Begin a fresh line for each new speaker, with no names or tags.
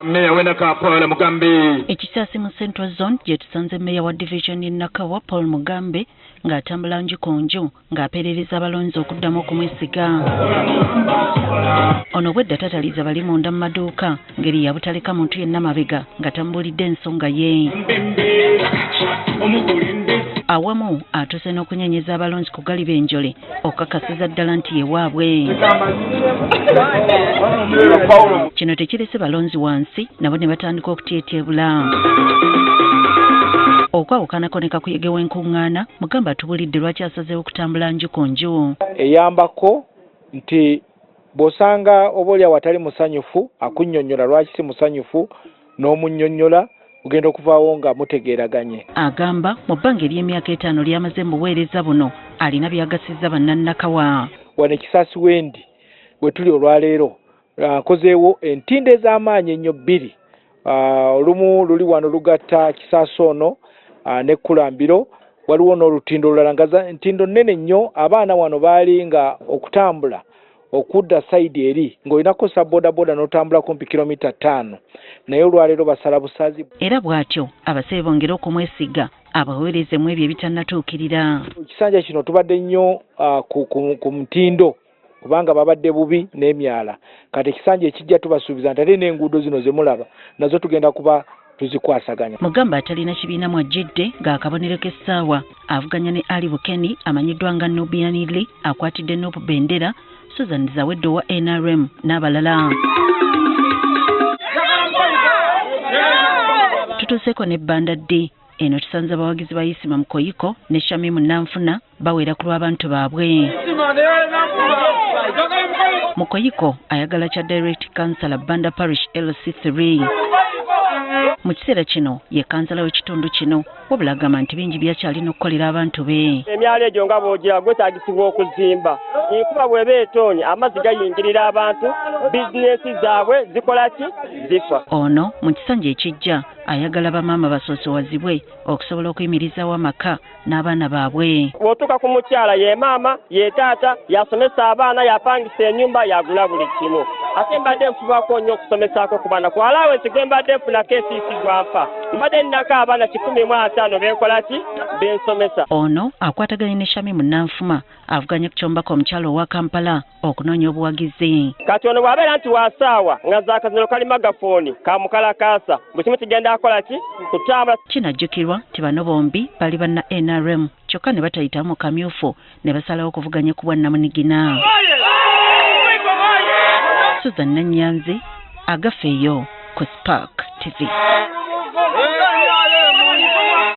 Meya wenaka Paul Mugambe.
Ekisasi mu Central Zone gye tusanze meya wa division in Nakawa Paul Mugambe ng'atambula njukonjo ng'aperereza abalonzi okuddamu okumwesiga. Ono bwedda tataliza bali munda mu maduuka ngeri yabutaleka muntu yenna mabega ng'atambulidde ensonga ye. Awamu atuse n'okunyenyeza abalonzi ku Galiba Enjole okukakasiza ddala nti yewaabwe. Kino tekirese balonzi wansi nabo ne batandika okuteeteebula. Okwawukanako ne kakuyege w'enkuŋŋaana Mugamba atubulidde lwaki asazeewo okutambula njukonjo.
Eyambako nti bw'osanga obaolyawo atali musanyufu akunnyonnyola lwaki si musanyufu n'omunnyonnyola ugenda okuvaawo nga mutegeeraganye.
Agamba mu bbanga ery'emyaka 5 lyamaze mu buweereza buno alina byagasizza bannannakawa.
Wano Kisaasi Wendi bwe tuli olwaleero nkozeewo entindo ez'amaanyi ennyo bbiri. Olumu luli wano lugatta Kisaasi ono ne Kulambiro, waliwo n'olutindo olulala nga entindo nnene nnyo. Abaana wano baali nga okutambula okudda sayidi eri ng'olinako sabbodaboda n'otambula kumpi kilomita 5 naye olwaleero basala busazi.
Era bw'atyo abasebe bongera okumwesiga abaweerezemu ebyo ebitannatuukirira.
Ekisanja kino tubadde nnyo ku mutindo kubanga babadde bubi n'emyala. Kati ekisanja ekijja tubasuubiza nti ate n'enguudo zino ze mulaba nazo tugenda kuba tuzikwasaganya.
Mugamba atalina kibiina mwajjidde ng'akabonero k'essaawa avuganya ne Ali Bukeni amanyiddwa nga Nubianili akwatidde Nobu Bendera, Susan Zawedde wa NRM n'abalala. Tutuuseeko ne Banda D. Eno tusanze abawagizi ba Isima Mukoyiko ne Shamimu Nanfuna bawera ku lw'abantu baabwe. Mukoyiko ayagala kya Direct Councillor Banda Parish LC3. Mu kiseera kino ye kansala w'ekitundu kino wabula agamba nti bingi byakyalina okukolera abantu be.
Emyalo egyo nga bw'ogira gwetaagisibwa okuzimba. Enkuba bw'eba etoonye amazzi gayingirira abantu, bizinensi zaabwe zikola ki? Zifa.
Ono mu kisanja ekijja ayagala bamaama basoosowazibwe okusobola okuyimirizaawo amaka n'abaana baabwe.
Bw'otuuka ku mukyala ye maama, ye taata, yasomesa abaana, yapangisa ennyumba, yagula buli kimu. Ate mbadde nfubako nnyo okusomesako ku baana. Ku alawensi gwe mbadde nfunako esiisibwa nfa. Mbadde nnako abaana 150 benkola ki? Bensomesa.
Ono akwataganye ne Shamimu Nanfuma avuganye ku kyombako omukyalo owa Kampala okunoonya obuwagizi.
Kati ono bw'abeera nti wasaawa nga zaakazino kali magafooni kamukalakaasa buli kimu kigenda akola ki? Kutambula.
Kinajjukirwa nti bano bombi bali banna NRM kyokka ne batayitamu kamyufu ne basalawo okuvuganya ku bwannamunigina. Susan Nanyanzi agafeeyo ku Spark TV.